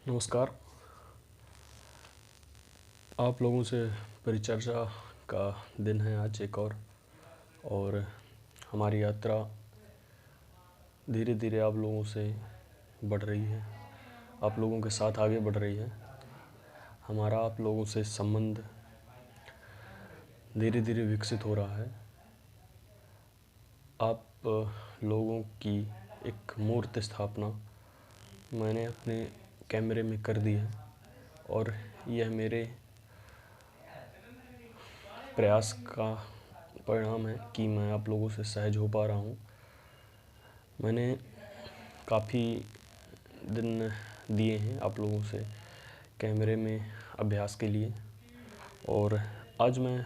नमस्कार। आप लोगों से परिचर्चा का दिन है आज एक और हमारी यात्रा धीरे धीरे आप लोगों से बढ़ रही है, आप लोगों के साथ आगे बढ़ रही है। हमारा आप लोगों से संबंध धीरे धीरे विकसित हो रहा है। आप लोगों की एक मूर्त स्थापना मैंने अपने कैमरे में कर दी है और यह मेरे प्रयास का परिणाम है कि मैं आप लोगों से सहज हो पा रहा हूँ। मैंने काफ़ी दिन दिए हैं आप लोगों से कैमरे में अभ्यास के लिए और आज मैं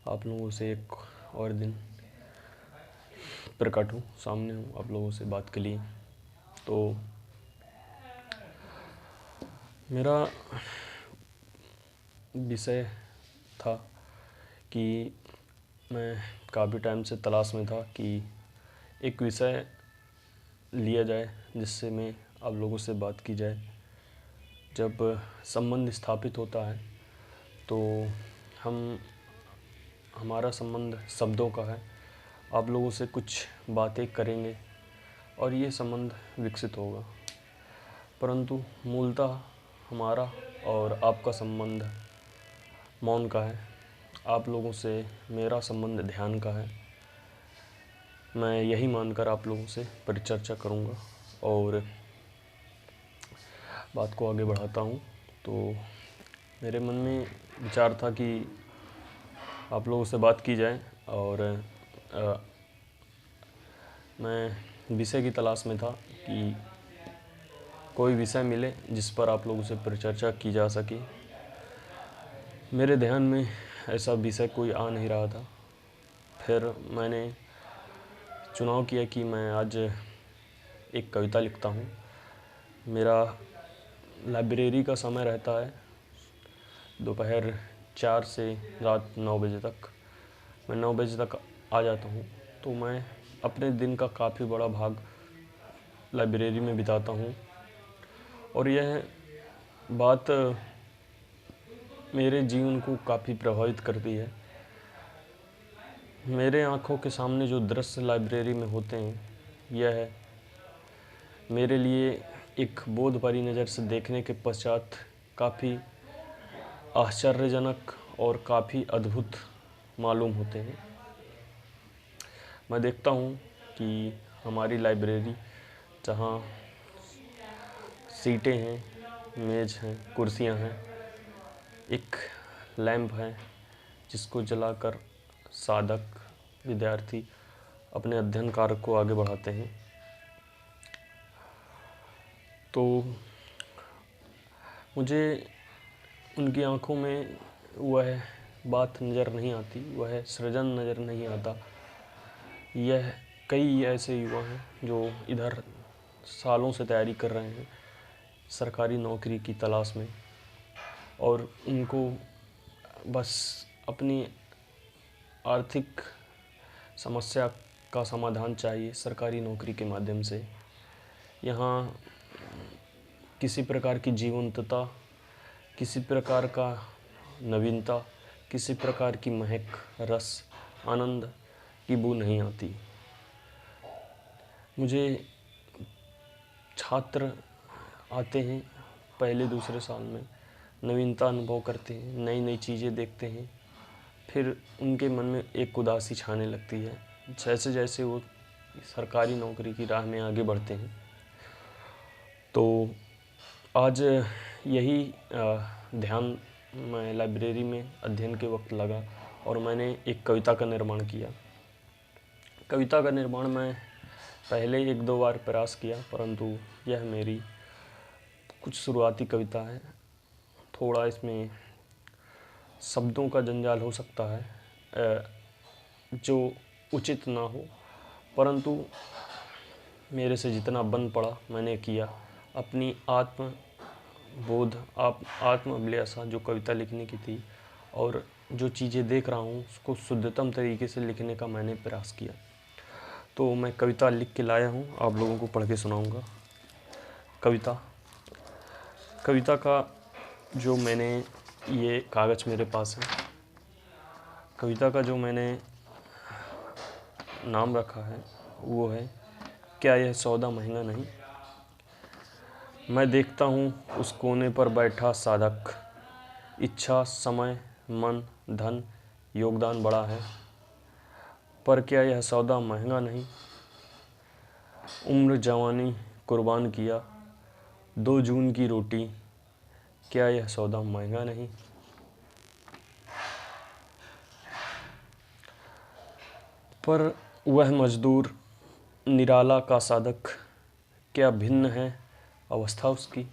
आप लोगों से एक और दिन प्रकट हूँ, सामने हूँ आप लोगों से बात के लिए। तो मेरा विषय था कि मैं काफ़ी टाइम से तलाश में था कि एक विषय लिया जाए जिससे मैं आप लोगों से बात की जाए। जब संबंध स्थापित होता है तो हमारा संबंध शब्दों का है। आप लोगों से कुछ बातें करेंगे और ये संबंध विकसित होगा, परंतु मूलतः हमारा और आपका संबंध मौन का है। आप लोगों से मेरा संबंध ध्यान का है। मैं यही मानकर आप लोगों से परिचर्चा करूँगा और बात को आगे बढ़ाता हूँ। तो मेरे मन में विचार था कि आप लोगों से बात की जाए और मैं विषय की तलाश में था कि कोई विषय मिले जिस पर आप लोगों से परिचर्चा की जा सके। मेरे ध्यान में ऐसा विषय कोई आ नहीं रहा था। फिर मैंने चुनाव किया कि मैं आज एक कविता लिखता हूँ। मेरा लाइब्रेरी का समय रहता है दोपहर 4 से रात 9 बजे तक। मैं 9 बजे तक आ जाता हूँ, तो मैं अपने दिन का काफ़ी बड़ा भाग लाइब्रेरी में बिताता हूँ और यह बात मेरे जीवन को काफ़ी प्रभावित करती है। मेरे आँखों के सामने जो दृश्य लाइब्रेरी में होते हैं, यह मेरे लिए एक बोध भरी नज़र से देखने के पश्चात काफ़ी आश्चर्यजनक और काफ़ी अद्भुत मालूम होते हैं। मैं देखता हूँ कि हमारी लाइब्रेरी, जहाँ सीटें हैं, मेज़ हैं, कुर्सियाँ हैं, एक लैंप है जिसको जलाकर साधक विद्यार्थी अपने अध्ययन कार्य को आगे बढ़ाते हैं। तो मुझे उनकी आँखों में वह बात नज़र नहीं आती, वह सृजन नज़र नहीं आता। यह कई ऐसे युवा हैं जो इधर सालों से तैयारी कर रहे हैं सरकारी नौकरी की तलाश में और उनको बस अपनी आर्थिक समस्या का समाधान चाहिए सरकारी नौकरी के माध्यम से। यहाँ किसी प्रकार की जीवंतता, किसी प्रकार का नवीनता, किसी प्रकार की महक, रस, आनंद की बू नहीं आती। मुझे छात्र आते हैं पहले दूसरे साल में, नवीनता अनुभव करते हैं, नई नई चीज़ें देखते हैं, फिर उनके मन में एक उदासी छाने लगती है जैसे जैसे वो सरकारी नौकरी की राह में आगे बढ़ते हैं। तो आज यही ध्यान मैं लाइब्रेरी में अध्ययन के वक्त लगा और मैंने एक कविता का निर्माण किया। कविता का निर्माण मैं पहले 1-2 बार प्रयास किया, परंतु यह मेरी कुछ शुरुआती कविता है। थोड़ा इसमें शब्दों का जंजाल हो सकता है जो उचित ना हो, परंतु मेरे से जितना बन पड़ा मैंने किया। अपनी आत्मबोध, आत्माभिलाषा जो कविता लिखने की थी और जो चीज़ें देख रहा हूँ उसको शुद्धतम तरीके से लिखने का मैंने प्रयास किया। तो मैं कविता लिख के लाया हूँ, आप लोगों को पढ़ के सुनाऊँगा। कविता। कविता का जो मैंने ये कागज़ मेरे पास है, कविता का जो मैंने नाम रखा है वो है क्या यह सौदा महंगा नहीं। मैं देखता हूँ उस कोने पर बैठा साधक, इच्छा समय मन धन योगदान बड़ा है, पर क्या यह सौदा महंगा नहीं। उम्र जवानी कुर्बान किया 2 जून की रोटी, क्या यह सौदा महंगा नहीं। पर वह मजदूर निराला का साधक, क्या भिन्न है अवस्था उसकी।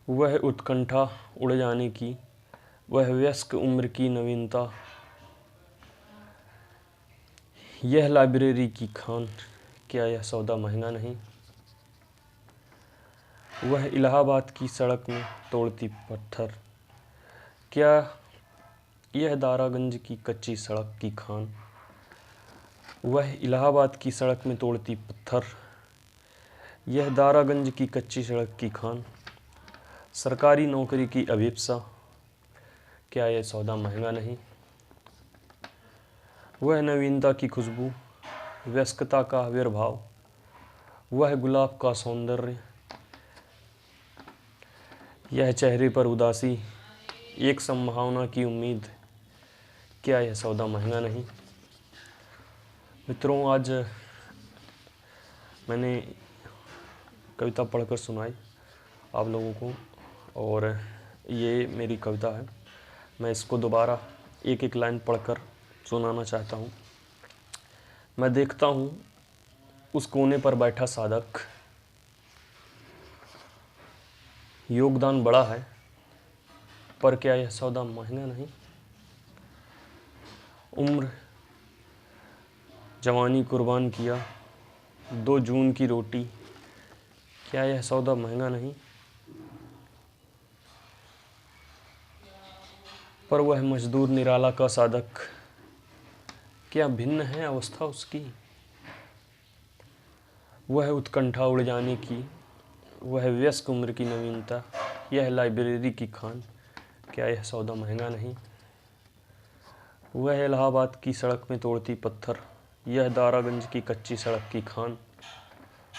वह उत्कंठा उड़ जाने की, वह वयस्क उम्र की नवीनता, यह लाइब्रेरी की खान, क्या यह सौदा महंगा नहीं। वह इलाहाबाद की सड़क में तोड़ती पत्थर, क्या यह दारागंज की कच्ची सड़क की खान। वह इलाहाबाद की सड़क में तोड़ती पत्थर, यह दारागंज की कच्ची सड़क की खान। सरकारी नौकरी की अभिप्सा, क्या यह सौदा महंगा नहीं। वह नवीनता की खुशबू, व्यस्कता का आविर्भाव, वह गुलाब का सौंदर्य, यह चेहरे पर उदासी, एक संभावना की उम्मीद, क्या यह सौदा महंगा नहीं। मित्रों, आज मैंने कविता पढ़कर सुनाई आप लोगों को, और ये मेरी कविता है। मैं इसको दोबारा एक एक लाइन पढ़कर सुनाना चाहता हूँ। मैं देखता हूँ उस कोने पर बैठा साधक, योगदान बड़ा है, पर क्या यह सौदा महंगा नहीं। उम्र जवानी कुर्बान किया 2 जून की रोटी, क्या यह सौदा महंगा नहीं। पर वह मजदूर निराला का साधक, क्या भिन्न है अवस्था उसकी। वह उत्कंठा उड़ जाने की, वह व्यस्क उम्र की नवीनता, यह लाइब्रेरी की खान, क्या यह सौदा महंगा नहीं। वह इलाहाबाद की सड़क में तोड़ती पत्थर, यह दारागंज की कच्ची सड़क की खान।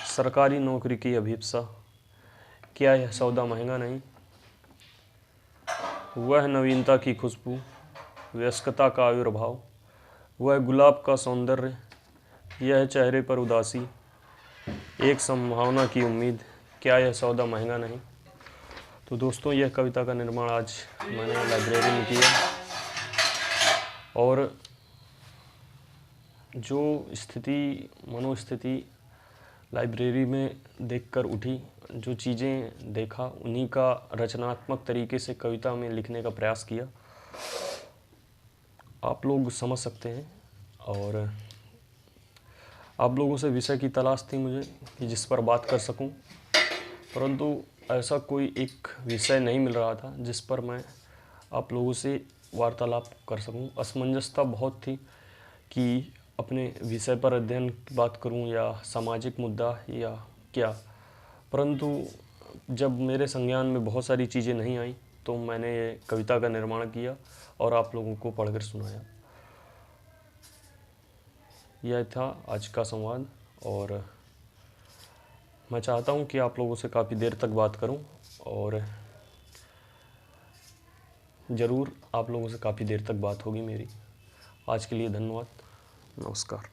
सरकारी नौकरी की अभिप्सा, क्या यह सौदा महंगा नहीं। वह नवीनता की खुशबू, व्यस्कता का आविर्भाव, वह गुलाब का सौंदर्य, यह चेहरे पर उदासी, एक संभावना की उम्मीद, क्या यह सौदा महंगा नहीं। तो दोस्तों, यह कविता का निर्माण आज मैंने लाइब्रेरी में किया, और जो स्थिति मनोस्थिति लाइब्रेरी में देखकर उठी, जो चीज़ें देखा, उन्हीं का रचनात्मक तरीके से कविता में लिखने का प्रयास किया। आप लोग समझ सकते हैं, और आप लोगों से विषय की तलाश थी मुझे कि जिस पर बात कर सकूं, परंतु ऐसा कोई एक विषय नहीं मिल रहा था जिस पर मैं आप लोगों से वार्तालाप कर सकूं। असमंजसता बहुत थी कि अपने विषय पर अध्ययन की बात करूं या सामाजिक मुद्दा या क्या, परंतु जब मेरे संज्ञान में बहुत सारी चीज़ें नहीं आई तो मैंने ये कविता का निर्माण किया और आप लोगों को पढ़कर सुनाया। यह था आज का संवाद, और मैं चाहता हूं कि आप लोगों से काफ़ी देर तक बात करूं, और ज़रूर आप लोगों से काफ़ी देर तक बात होगी मेरी। आज के लिए धन्यवाद, नमस्कार।